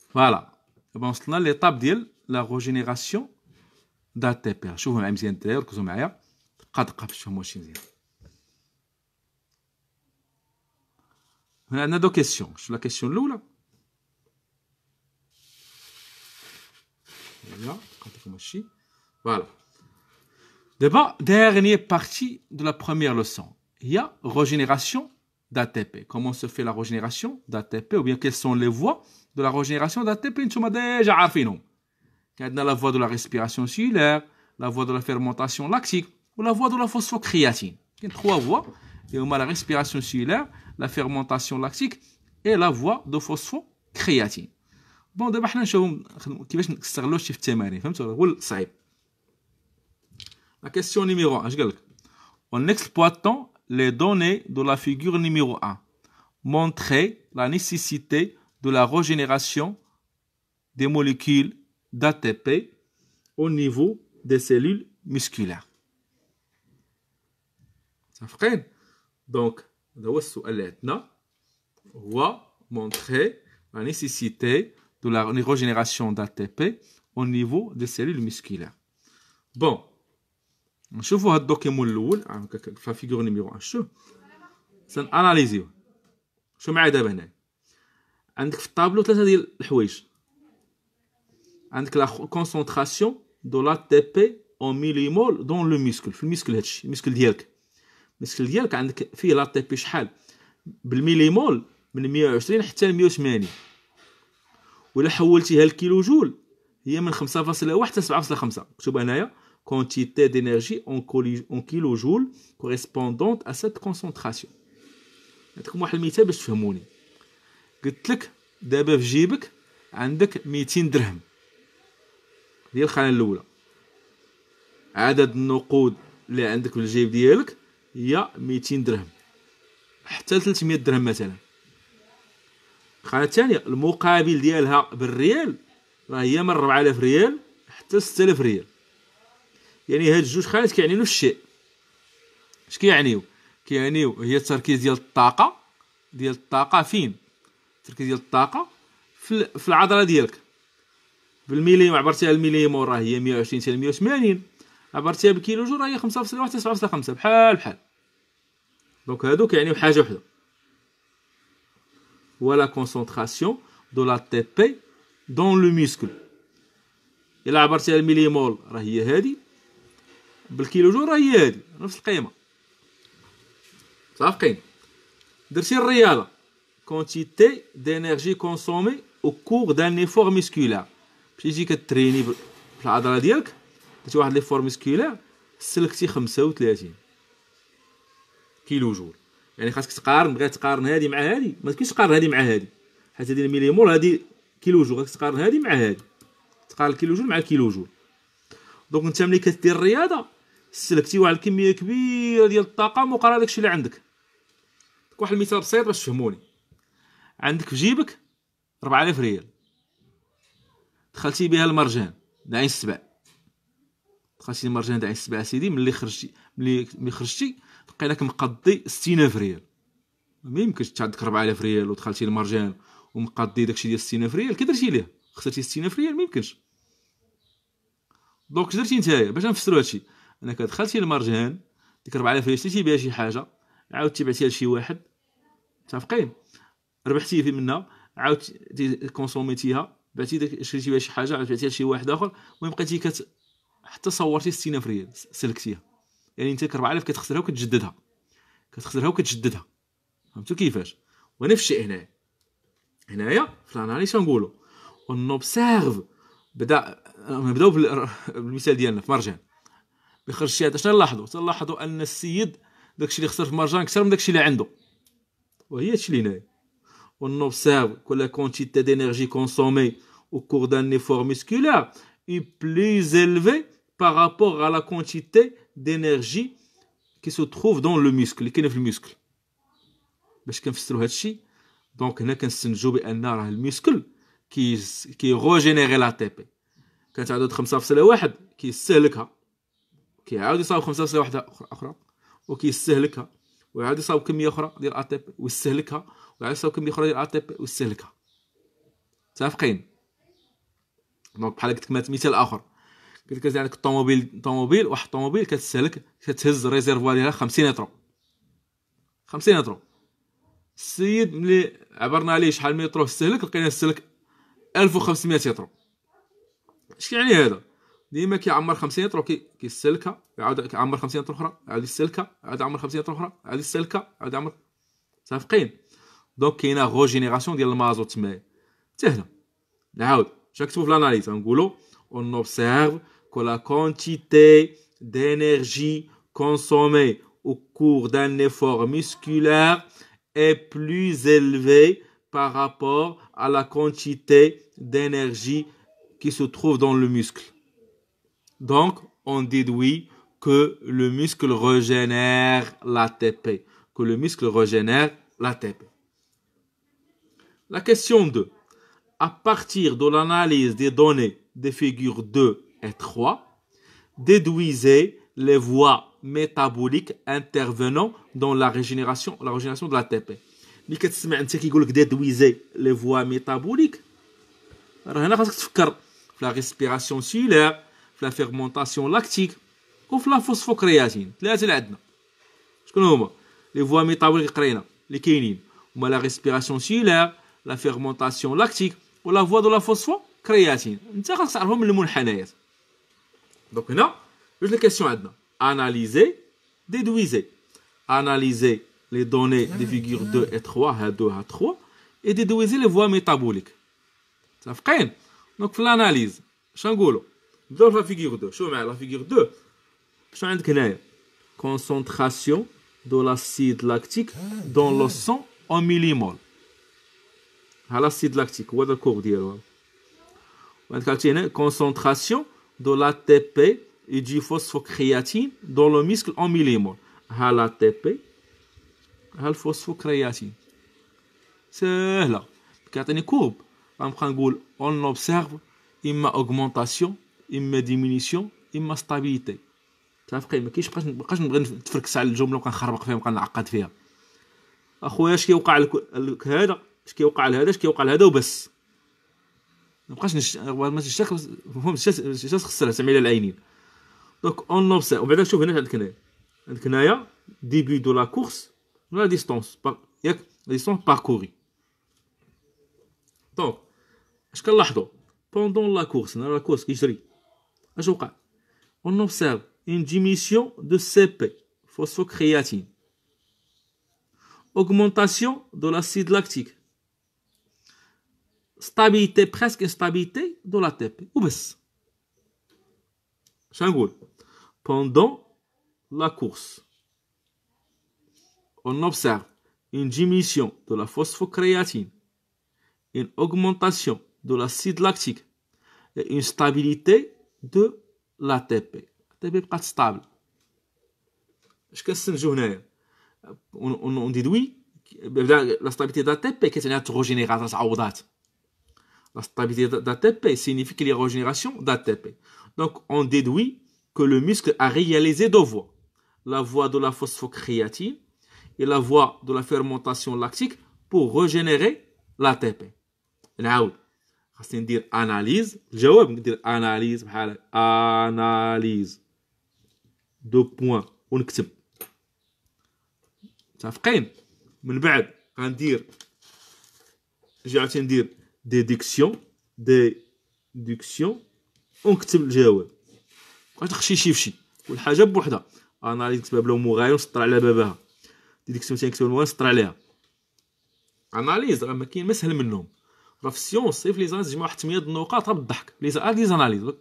فوالا دابا وصلنا ليطاب ديال لا ريجينيراسيون دا تي بي. شوفوا معايا مزيان الدراري، ركزوا معايا دقه باش تفهموا هادشي مزيان. هنا عندنا دو كيسيون. شوف لا كيسيون الاولى، هي عطيكم هادشي. فوالا دابا dernière partie de la première leçon هي régénération d'ATP. Comment se fait la régénération d'ATP, ou bien quelles sont les voies de la régénération d'ATP. نتوما ديجا عارفينهم. كاين عندنا la voie de la respiration cellulaire, la voie de la fermentation lactique ou la voie de la phosphocréatine. كاين trois voies اللي هما la respiration cellulaire, la fermentation lactique et la voie de phosphocréatine. بون دابا حنا نشوفوا كيفاش نستغلوا هادشي في التمارين. فهمتوا؟ هو الصعيب. La question numéro 1, je regarde. En exploitant les données de la figure numéro 1, montrez la nécessité de la régénération des molécules d'ATP au niveau des cellules musculaires. صافقين؟ دونك هذا هو السؤال اللي عندنا، هو montrer la nécessité de la régénération d'ATP au niveau des cellules musculaires. Bon. نشوفوا هاد الدوكيمون الاول في فيغور نيميرو 1. شوف سناناليزيو. شو معايا دابا هنا عندك في الطابلو ثلاثه ديال الحوايج. عندك لا كونسونطراسيون دو لا تي بي اون ميليمول دون لو ميسكل. في الميسكل هادشي الميسكل ديالك عندك فيه لا تي بي شحال بالميليمول من 120 حتى ل 180. ولا حولتيها لكيلو جول هي من 5.1 حتى 7.5. مكتوبه هنايا quantité d'énergie en kilojoules correspondante à cette concentration. نعطيكم واحد المثال باش تفهموني. قلت لك دابا في جيبك عندك 200 درهم ديال الخانه الاولى. عدد النقود اللي عندك في الجيب ديالك هي 200 درهم حتى 300 درهم مثلا. الخانه الثانيه المقابل ديالها بالريال راه هي من 4000 ريال حتى 6000 ريال. يعني هاد الجوج خانات كيعنيو نفس الشيء. اش كيعنيو هي التركيز ديال الطاقه فين؟ التركيز ديال الطاقه في العضله ديالك. بالمليمول عبرتيها المليمول راه هي 120 حتى 180. عبرتيها بالكيلو جول راه هي 5.1 حتى 7.5 بحال. دونك هادو كيعنيو حاجه وحده. ولا كونسونطراسيون دو لا تي بي دون لو ميسكل. الا عبرتيها المليمول راه هي هادي، بالكيلو جول راه هي هادي نفس القيمه. صافقين؟ درتي الرياضه كونتيتي دينيرجي كونسومي او كور دان ايفور ميسكولار. مشيتي كتريني في العضله ديالك، درتي واحد ليفور ميسكولار سلكتي 35 كيلو جول. يعني خاصك تقارن، بغيت تقارن هادي مع هادي ما تمكنش تقارن هادي مع هادي، حيت هادي المليمول هادي كيلو جول. خاصك تقارن هادي مع هادي، تقارن الكيلو جول مع الكيلو جول. دونك انت ملي كدير الرياضه سلكتي واحد الكميه كبيره ديال الطاقه مقارنه داكشي اللي عندك. واحد المثال بسيط باش تفهموني. عندك في جيبك 4000 ريال، دخلتي بها المرجان داعين السبع. دخلتي المرجان داعين السبع سيدي، ملي خرجتي لقيناك مقضي 60000 ريال. ما يمكنش انت عندك 4000 ريال ودخلتي المرجان ومقضي داكشي ديال 60000 ريال. كي درتي ليه؟ خسرتي 60000 ريال، ما يمكنش. دونك درتي نتايا باش نفسروا هادشي، انك دخلتي للمرجان ديك 4000 ريال شريتي بها شي حاجه، عاودتي بعتيها لشي واحد، متفقين؟ ربحتي في منها، عاودتي كونسوميتيها، بعتي داك شريتي بها شي حاجه، عاود بعتيها لشي واحد اخر، المهم بقيتي حتى صورتي 60000 ريال سلكتيها. يعني انت 4000 كتخسرها وكتجددها. فهمتوا كيفاش؟ ونفس الشيء هنايا في الاناليز نقولوا اون اوبسيرف. نبداو بالمثال ديالنا في مرجان. ملي خرج شي هذا شنو نلاحظوا ان السيد داكشي اللي خسر في مرجان اكثر من داكشي اللي عنده. وهي هادشي اللي هنايا. On observe que la quantité d'énergie consommée au cours d'un effort musculaire est plus élevée par rapport à la quantité d'énergie qui se trouve dans le muscle, اللي كاينه في المسكل. باش كنفسروا هادشي دونك هنا كنستنتجوا بان راه المسكل كي روجينيري لا تي بي. كانت عدد 5.1 كيستهلكها، كيعاود يصاوب 5.1 اخرى، وكيستهلكها ويعاود يصاوب كميه اخرى ديال اي تي بي ويستهلكها ويعاود يصاوب كميه اخرى ديال اي تي بي ويستهلكها. متفقين؟ دونك بحال قلت لك مثال اخر، قلت لك عندك طوموبيل واحد الطوموبيل كتهز الريزيرفوار ديالها 50 لتر 50 لتر. السيد ملي عبرنا عليه شحال مترو استهلك لقينا استهلك 1500 لتر. اش كيعني هذا؟ ديما كيعمر 50 لتر كيستهلكها يعاود يعمر 50 لتر اخرى يعاود يستهلكها يعاود يعمر 50 لتر اخرى يعاود يستهلكها يعاود يعمر. متفقين؟ دونك كاينه روجينيراسيون ديال المازوت تمايا سهله. نعاود اش كتبوا في الاناليز نقولوا on observe que la quantité d'énergie consommée au cours d'un effort musculaire est plus élevée par rapport à la quantité d'énergie qui se trouve dans le muscle. Donc, on déduit que le muscle régénère l'ATP. Que le muscle régénère l'ATP. La question 2. À partir de l'analyse des données des figures 2 et 3, déduisez les voies métaboliques intervenant dans la régénération de l'ATP. ملي كتسمع انت كيقول لك ديدويزي لي فوا ميتابوليك، راه هنا خاصك تفكر في لا ريسبيراسيون سيلولير، في لا فيرمونطاسيون لاكتيك وفي لا فوسفوكرياتين. ثلاثه اللي عندنا شكون هما لي فوا ميتابوليك قرينا اللي كاينين هما لا ريسبيراسيون سيلولير، لا فيرمونطاسيون لاكتيك ولا فوا دو لا فوسفوكرياتين. انت خاصك تعرفهم من المنحنيات. دونك هنا جوج لي كيسيون عندنا اناليزي déduisez. Analysez les données des figures 2 et 3, H2, H3, et déduisez les voies métaboliques. Ça fait donc في l'analyse شنو نقولوا؟ نبداو في la figure 2. شوف معايا la figure 2 شنو عندك هنايا؟ concentration de l'acide lactique dans le sang en millimol. ها l'acide lactique هو هذا الكور ديالو. وعندك عاوتاني concentration de l'ATP et du phosphocréatine dans le muscle en millimol. ها l'ATP ها الفوسفوكرياتين. سهله كيعطيني كورب غنبقى نقول اون اوبسيرف اما اوغمونطاسيون اما ديمينيسيون اما ستابيليتي. متفقين؟ ما كاينش مابقاش نبغي نتفركس على الجمله ونبقى نخربق فيها ونبقى نعقد فيها. اخويا اش كيوقع لك هذا اش كيوقع لهذا اش كيوقع لهذا وبس. مابقاش ما فهمتش اش خسرها تعمل العينين. دونك اون اوبسيرف وبعدا شوف هنا عندك هنايا ديبي دو لا كورس la distance parcourue. Donc, اش كنلاحظوا pendant la course la course كيجري اش وقع؟ on observe une diminution de CP phosphocréatine, augmentation de l'acide lactique, stabilité presque instabilité de l'ATP وبس. اش نقول pendant la course on observe une diminution de la phosphocréatine, une augmentation de l'acide lactique et une stabilité de l'ATP. l'ATP بقات stable. اش كنستنتجو هنايا؟ on déduit la stabilité d'ATP كتعني التروجينيرات تعوضات. La stabilité d'ATP signifie qu'il y a régénération d'ATP. Donc on déduit que le muscle a réalisé deux voies. La voie de la phosphocréatine et la voie de la fermentation lactique pour régénérer l'ATP. نعاود خاصني ندير اناليز الجواب ندير اناليز بحال اناليز دو بوين ونكتب. متفقين؟ من بعد غندير نجي عاوتاني ندير ديدكسيون ونكتب الجواب. بقيت نخشي فشي كل حاجه بوحدها. اناليز نكتبها بلا مغاير ونسطر على بابها. ديدكسيون تنكتب المهم نسطر عليها. اناليز راه ما كاين ما سهل منهم. راه في السيونس في لي زاناليز تجمع واحد 8 النقاط راه بالضحك. لي زاناليز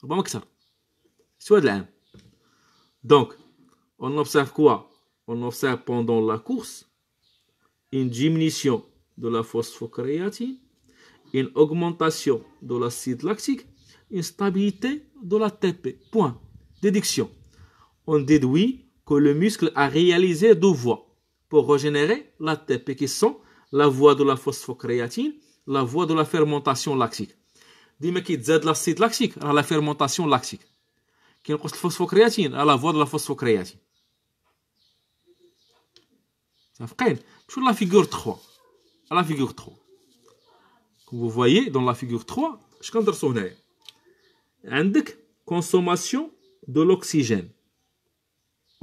ربما اكثر سوا هاد العام. دونك on observe quoi? On observe pendant la course une diminution de la phosphocréatine, une augmentation de l'acide lactique, une stabilité de l'ATP. Point. Déduction. On déduit que le muscle a réalisé deux voies pour régénérer l'ATP qui sont la voie de la phosphocréatine, la voie de la fermentation lactique. ديما كيتزاد l'acide lactique راه la fermentation lactique. كينقص الفوسفوكرياتين راه la voie de la phosphocréatine. متفقين؟ شو la figure 3 la figure 3 comme vous voyez dans la figure 3 اش كندرسو هنايا عندك consommation de l'oxygène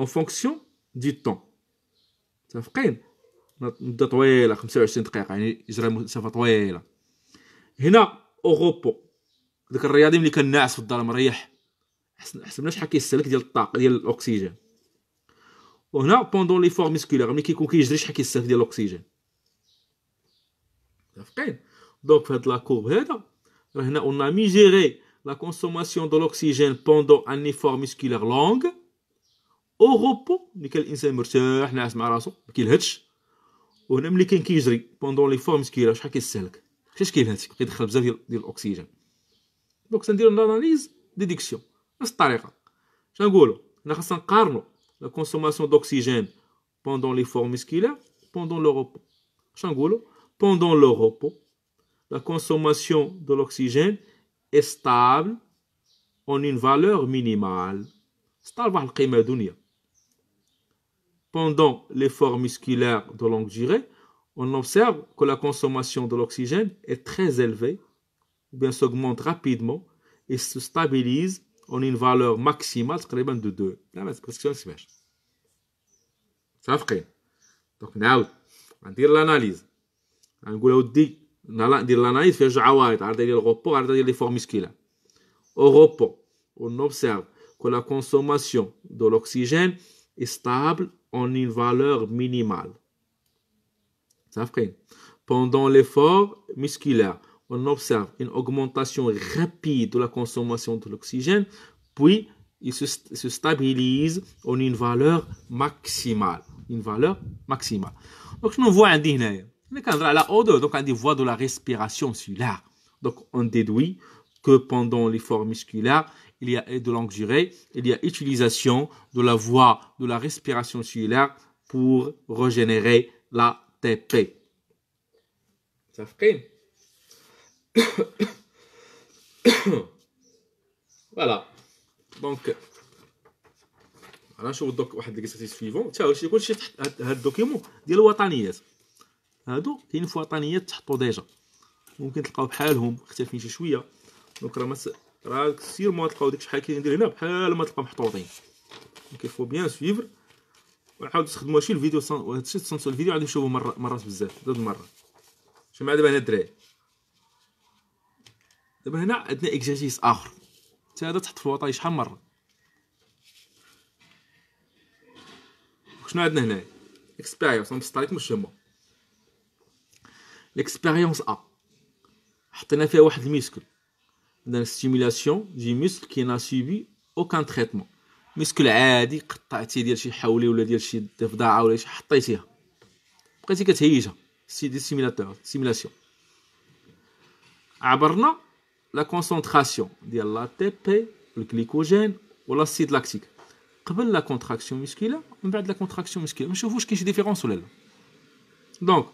en fonction du temps متفقين؟ مدة طويلة 25 دقيقة يعني يجري مسافة طويلة. هنا او غوبو داك الرياضي ملي كان ناعس في الدار مريح حسبنا شحال كيستهلك ديال الطاقة ديال الأكسجين. وهنا بوندون ليفور مسكولير ملي كيكون كيجري شحال كيستهلك ديال الأكسجين. متفقين؟ دونك في هاد لاكورب هذا راه هنا اون ا ميجيري لا كونسوماسيون دو لوكسيجين بوندون ان ايفور مسكولير لونغ او روبو ملي كان الانسان مرتاح ناعس مع راسو ما كيلهدش. وهنا ملي كان كيجري بوندون ليفور مسكولير شحال كيستهلك فاش كيلهد كيدخل بزاف ديال الاكسجين. دونك سنديرو الاناليز ديديكسيون نفس الطريقه. شنقولوا هنا خاصنا نقارنوا لا كونسوماسيون دوكسيجين بوندون ليفور مسكولير بوندون لو روبو. شنقولوا pendant le repos, la consommation de l'oxygène est stable en une valeur minimale. Stable à la dunya. Pendant l'effort musculaire de longue durée, on observe que la consommation de l'oxygène est très élevée, ou bien s'augmente rapidement et se stabilise en une valeur maximale de 2. Ça fait. Donc, on va dire l'analyse. نقول اودي ندير لاناليز فيها جوج عوائط عرضه ديال الغوبو وعرضه ديال لي فور مسكيلار. او غوبو on observe que la consommation de l'oxygène est stable en une valeur minimale. Pendant l'effort musculaire, on observe une augmentation rapide de la consommation de l'oxygène, puis il se stabilise en une valeur maximale. Une valeur maximale. Donc je nous vois عندي هنايا quand on a la O2, donc on dit voie de la respiration cellulaire. Donc on déduit que pendant l'effort musculaire, il y a de longue durée, il y a utilisation de la voie de la respiration cellulaire pour régénérer l'ATP. Ça fait voilà. Donc انا نشوف دوك واحد ليكسيرسيس سويفون تا هادشي كلشي تحت هاد الدوكيمون ديال الوطنيات. هادو كاين في وطنيات تحطوا ديجا ممكن تلقاو بحالهم مختلفين شي شويه. دونك راه سير ما تلقاو ديك شحال كيندير هنا بحال ما تلقاو محطوطين. دونك فو بيان سويفر ونحاولوا تخدموا هادشي الفيديو هادشي تصنتوا الفيديو عاد نشوفوا مرات بزاف زاد مرة. شوف مع دابا هنا الدراري دابا هنا عندنا اكزرسيس اخر حتى هذا تحط في الوطني شحال مره. شنو عندنا هنايا اكسبيريونس نبسط عليكم واش هما. L'expérience A. حطينا فيها واحد الميسكل. عندنا ستيمولاسيون دي ميسكل كي نا سوبي اوكان تريتمون. ميسكل عادي قطعتيه ديال شي حولي ولا ديال شي ضفدعه ولا شي حطيتيها. بقيتي كتهيجها. دي ستيمولاتور ستيمولاسيون. عبرنا لا كونسونطراسيون ديال لا تي بي الجليكوجين ولا السيد لاكتيك. قبل لا كونتراكسيون مسكيلة ومن بعد لا كونتراكسيون مسكيلة. نشوفوا كاين شي ديفيرونس ولا لا. دونك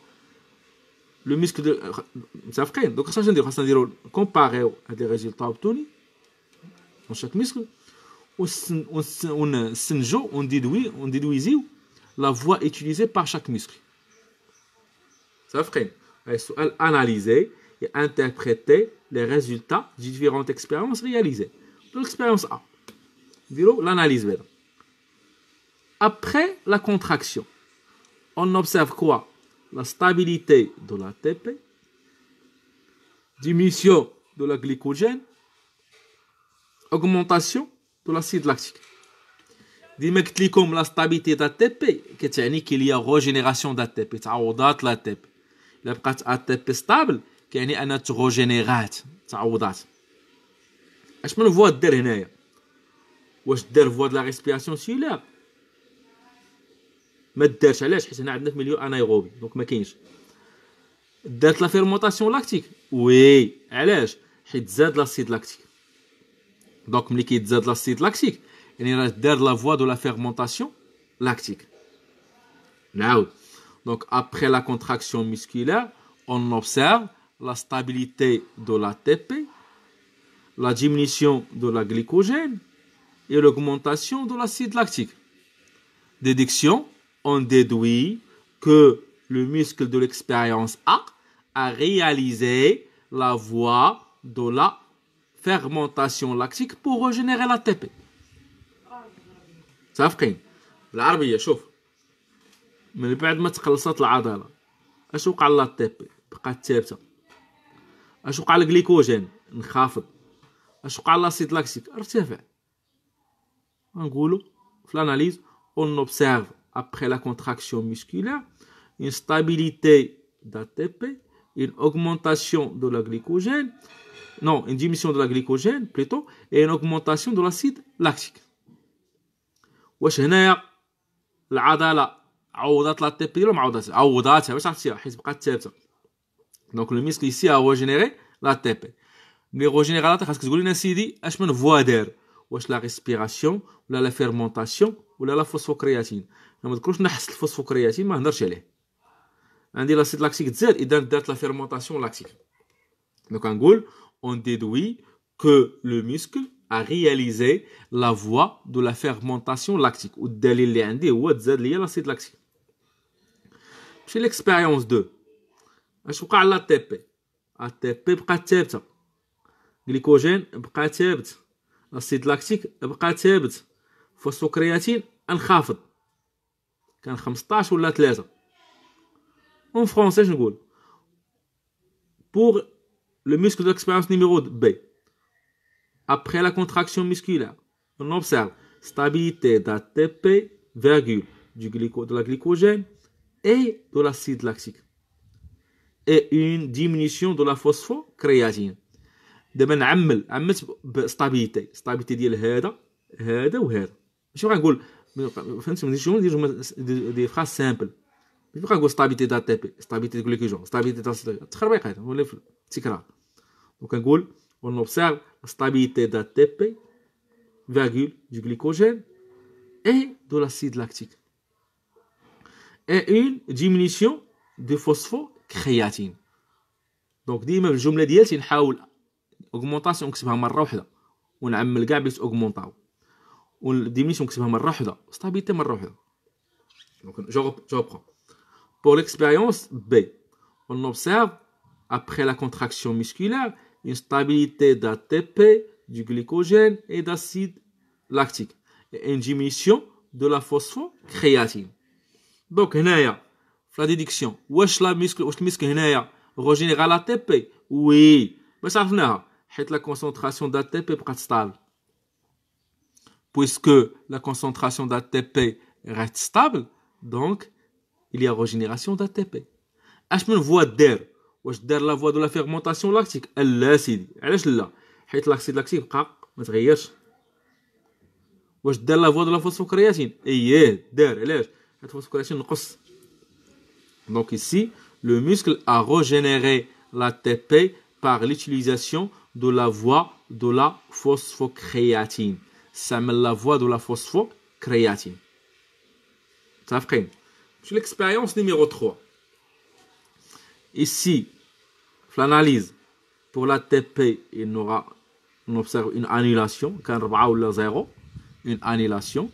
le muscle de متفقين. دونك خاصنا نديرو كومباريو هاد لي ريزولطا اوبتوني dans chaque muscle ونستنتجو ونديدويزيو la voie utilisée par chaque muscle. متفقين. هاي السؤال analyser et interpréter les résultats des différentes expériences réalisées. Donc l'expérience A نديرو l'analyse بعدا. Après la contraction on observe quoi? La stabilité de l'ATP, diminution de la glycogène, augmentation de l'acide lactique. ديما قلت لكم لا stabilité d'ATP كتعني qu'il y a régénération d'ATP تعوضات l'ATP. إلا بقات ATP stable كيعني أنها تغوجينيغات تعوضات. اش من فوا دار هنايا؟ واش دار فوا د لا ريسبيراسيون سيلولار؟ ما دارش. علاش؟ حيت هنا عندنا في مليو انايروبي دونك ما كاينش. دارت لا فيرمونطاسيون لاكتيك وي. علاش؟ حيت زاد لاسيد لاكتيك. دونك ملي كيتزاد لاسيد لاكتيك يعني راه دار لا فوا دو لا فيرمونطاسيون لاكتيك. نعاود. دونك ابري لا كونتراكسيون مسكولار on observe la stabilité de l'ATP, la diminution de la glycogène et l'augmentation de l'acide lactique. Déduction, on déduit que le muscle de l'expérience a réalisé la voie de la fermentation lactique pour régénérer l'ATP. صافقين بالعربيه شوف من بعد ما تقلصت العضله اش وقع للاتيبي بقات ثابته اش وقع للجليكوجين انخفض اش وقع لاسيد لاكتيك ارتفع نقولوا في l'analyse on observe après la contraction musculaire une stabilité d'ATP une augmentation de la glycogène non une diminution de la glycogène plutôt et une augmentation de l'acide lactique. واش هنايا العضله عوضات لا تي بي ولا ما عوضاتش عوضاتها باش عرفتيها حيت بقات ثابته دونك لو ميسكل ici a régénéré la TP ملي ريجينيري لا خاصك تقول لنا سيدي اش من فوا دار واش لا ريسبيراسيون ولا لا فيرمونطاسيون ولا لا فوسفوكرياتين ما نذكروش نحس الفوسفوكرياتين ما نهضرش عليه عندي لاسيد لاكتيك تزاد اذا دارت لا فيرمونطاسيون لاكتيك دونك نقول on déduit que le muscle a réalisé la voie de la fermentation lactique. Ou الدليل اللي عندي هو تزاد ليا لاسيد لاكتيك. ماشي l'expérience 2. اش وقع لا تي بي؟ تي بي بقات ثابته. جليكوجين بقى ثابت. لاسيد لاكتيك بقى ثابت. فوسفوكرياتين انخفض. كان 15 ولا 3. En français je نقول pour le muscle de l'expérience numéro B. Après la contraction musculaire, on observe stabilité d'ATP, virgule, de la glycogène et de l'acide lactique. Et une diminution de la phosphocréatine. دابا عملت بستابيليتي ستابيليتي ديال هذا وهذا ماشي غنقول فهمتي ندير فراس سامبل ماشي غنقول ستابيليتي دا تي بي ستابيليتي دو جليكوجين ستابيليتي دا تخربيق هذا ولا في التكرار دونك كنقول on observe la stabilité d'ATP, virgule, du glycogène et de l'acide lactique. Et une diminution de phosphocréatine. Donc, ديما في الجملة ديالتي نحاول augmentation نكتبها مرة واحدة ونعمل كاع باش augmentaو. والديمينيسيون نكتبها مرة واحدة stabilité مرة واحدة. Donc, je reprends. Pour l'expérience B, on observe après la contraction musculaire une stabilité d'ATP, du glycogène et d'acide lactique et une diminution de la phosphocréatine. Donc هنايا في لا ديديكسيون واش المسك هنايا ريجينيرا لا تي بي وي باش عرفناها حيت لا كونسونطراسيون دا تي بي بقات ستابل puisque la concentration d'ATP reste stable donc il y a régénération d'ATP اش من فوا دار واش دار لا فوا دو لا فيرمونطاسيون لاكتيك لا سيدي علاش لا حيت لاكسيد لاكتيك بقى ما تغيرش واش دار لا فوا دو لا فوسفوكرياتين اييه دار علاش حيت الفوسفوكرياتين نقص دونك ici le muscle a régénéré l'ATP par l'utilisation de la voie de la phosphocréatine ça s'appelle la voie de la phosphocréatine صافقين c'est l'expérience numéro 3. Ici, l'analyse pour l'ATP, on observe une annulation, quand 4 ou 0, une annulation.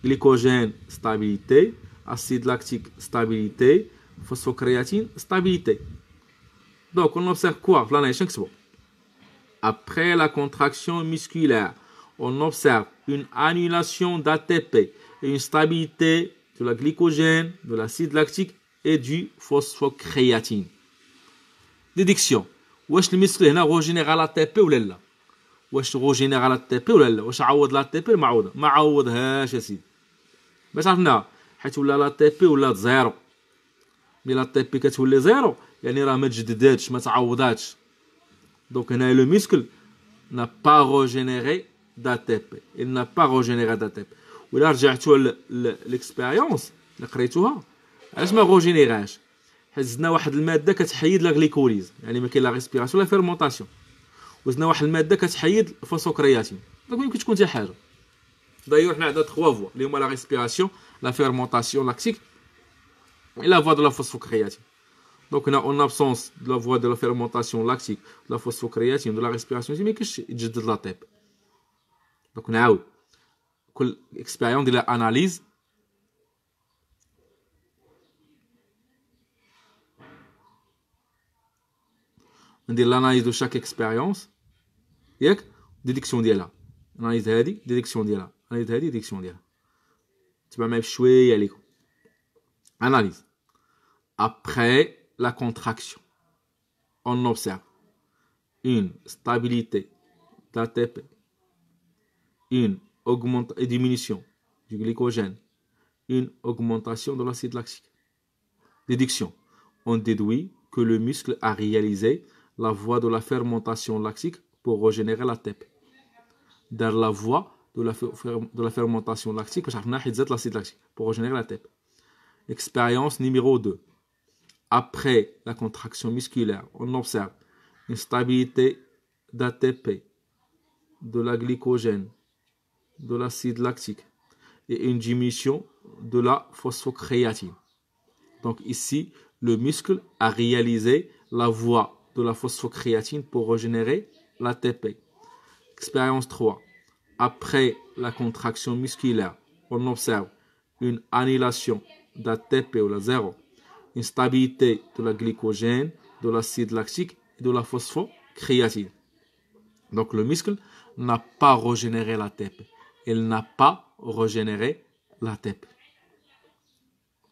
Glycogène, stabilité. Acide lactique, stabilité. Phosphocréatine, stabilité. Donc, on observe quoi? Après la contraction musculaire, on observe une annulation d'ATP et une stabilité de la glycogène, de l'acide lactique et du phosphocréatine. ديديكسيون واش المسك هنا ريجينيرا لا تي بي ولا لا واش ريجينيرا لا تي بي ولا لا واش عوض لا تي بي ما عوضهاش يا سيدي باش عرفنا حيت ولا لا تي بي ولات زيرو ملي لا تي بي كتولي زيرو يعني راه ما تجدداتش ما تعوضاتش دونك هنا لو مسكل نا با ريجينيري دا تي بي il n'a pas régénéré دا تي بي ولا رجعتوا ليكسبيريونس اللي قريتوها علاش ما ريجينيراش حيت زدنا واحد الماده كتحيد لا غليكوليز يعني ما كاين لا ريسبيراسيون لا فيرمونطاسيون وزدنا واحد الماده كتحيد الفوسفوكرياتين دونك يمكن تكون حتى حاجه دايور حنا عندنا 3 فوا اللي هما لا ريسبيراسيون لا فيرمونطاسيون لاكتيك et la voie de la phosphocréatine donc هنا en absence de la voie de la fermentation lactique de la phosphocréatine de la respiration ما كاينش يتجدد لا طيب دونك نعاود كل اكسبيريون ديال اناليز ندير l'analyse de chaque expérience ياك ديديكسيون ديالها analyse هادي ديديكسيون ديالها analyse هادي ديديكسيون ديالها تبع معايا بشويه عليكم analyse après la contraction on observe une stabilité d'ATP une diminution du glycogène une augmentation de l'acide lactique déduction on déduit que le muscle a réalisé la voie de la fermentation lactique pour régénérer l'ATP. Dans la voie de la fermentation lactique, l'acide lactique pour régénérer l'ATP. Expérience numéro 2. Après la contraction musculaire, on observe une stabilité d'ATP, de la glycogène, de l'acide lactique et une diminution de la phosphocréatine. Donc ici, le muscle a réalisé la voie de la phosphocréatine pour régénérer l'ATP. Expérience 3. Après la contraction musculaire, on observe une annulation d'ATP ou la zéro, une stabilité de la glycogène, de l'acide lactique et de la phosphocréatine. Donc le muscle n'a pas régénéré l'ATP. Il n'a pas régénéré l'ATP.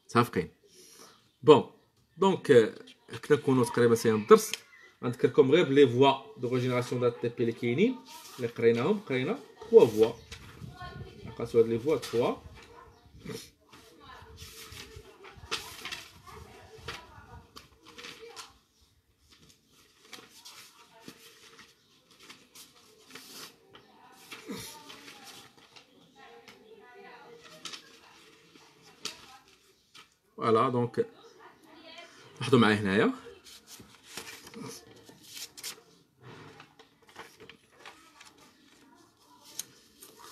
Ça fait. Bon, donc, كنا نكونوا تقريبا ساير الدرس غنذكركم غير بلي فوا دو ريجينيراسيون دات تي بي اللي كاينين اللي قريناهم قرينا 3 فوا عقلتوا هاد لي فوا 3 فوالا دونك لاحظوا معايا هنايا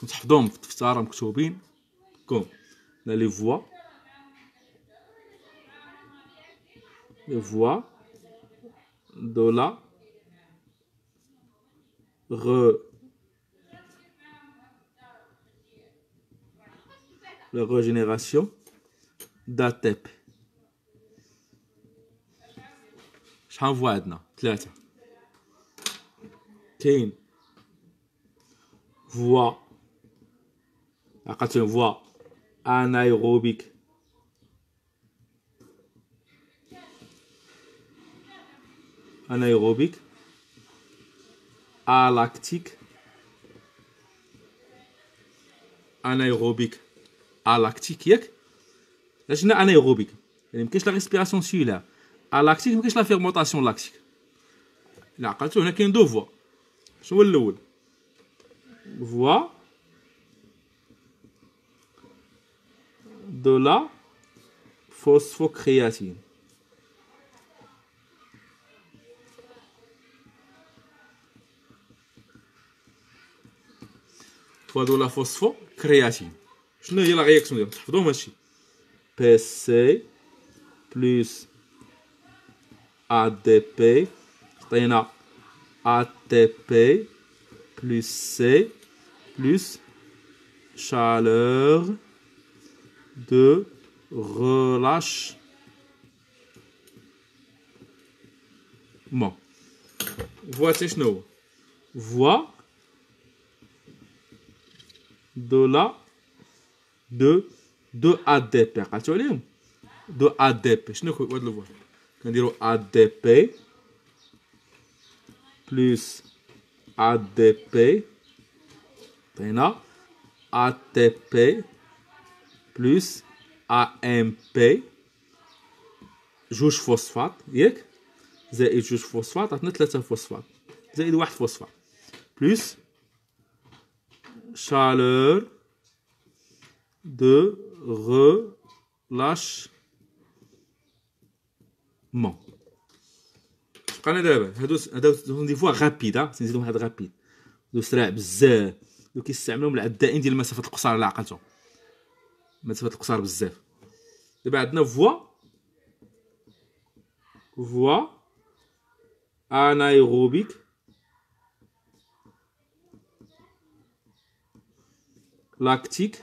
تحفظوهم في الدفتر مكتوبين كوم لي فوا دو لا régénération d'ATP. شحال فوا عندنا 3 كاين فوا عقلتوا فوا انايروبيك alactique alactique ياك علاش انايروبيك يعني مكاينش لا ريسبيراسيون سيلولار اللاكتيك مكاينش لا فيرمونطاسيون لاكتيك الا عقلتو هنا كاين دو فوا شنو هو الاول فوا دو لا فوسفوكرياتين فوا دو لا فوسفوكرياتين شنو هي لا رياكسيون ديالهم تحفظوهم هادشي بي سي بلس ADP عطينا ATP plus C plus chaleur de relâchement. Voici شنو voie de ADP عقلتو عليهم دو ADP شنو هاد الفوا كنديرو ADP plus ADP عطينا ATP plus AMP جوج فوسفات ياك زائد جوج فوسفات عطنا 3 فوسفات زائد 1 فوسفات plus chaleur de relâchement. بقينا دابا هادو دي فوا غابيد نزيدو واحد غابيد دو سريع بزاف دو كيستعملوهم العدائين ديال المسافات القصار اللي عقلتهم المسافات القصار بزاف دابا عندنا فوا انايروبيك lactique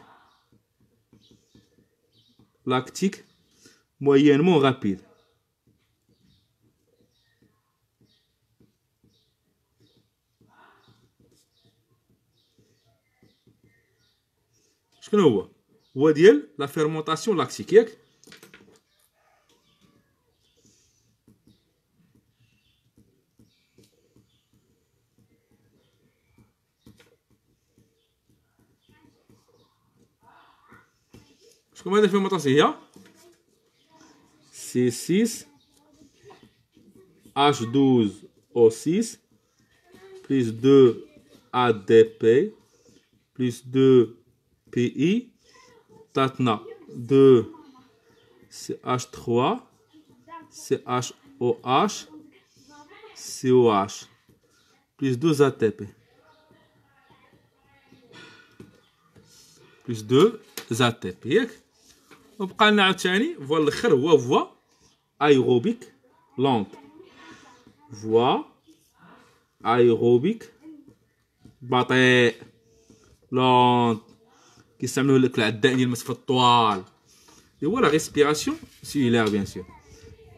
moyennement rapide شنو هو؟ هو ديال لا فيرمونطاسيون لاكتيك ياك؟ شكون هذا الفيرمونطاسيون هي C6 H12O6 plus 2 ADP plus 2 PI تاتنا 2 CH3 CHOH COH plus 2 ATP plus 2 ATP ياك. وبقى لنا عاوتاني فوا الاخر هو فوا ايروبيك لونط فوا ايروبيك بطيء لونط كيستعملوه لك العداء ديال المسافه الطوال اللي هو لا ريسبيراسيون سيلولار بيان سور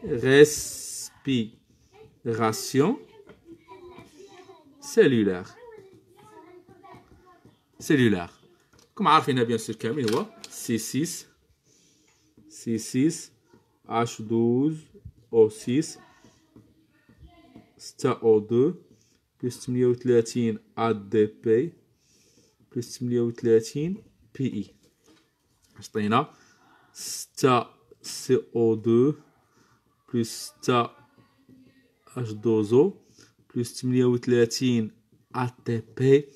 ريسبيراسيون سيلولار كما عارفينها بيان سور كامل هو C6 H12O6 6O2 plus 38 ADP plus 38 PI عطينا 6 CO2 plus 6 H2O plus 38 ATP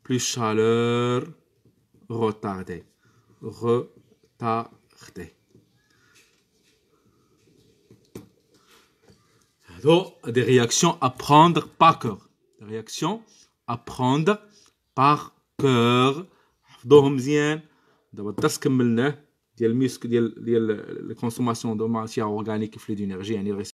plus chaleur retardée. Des réactions à prendre par cœur. Des réactions à prendre par cœur. حفظوهم مزيان. دابا الدرس كملناه ديال الكونسوماسيون دو ماتيير اورغانيك في لي دينيرجي يعني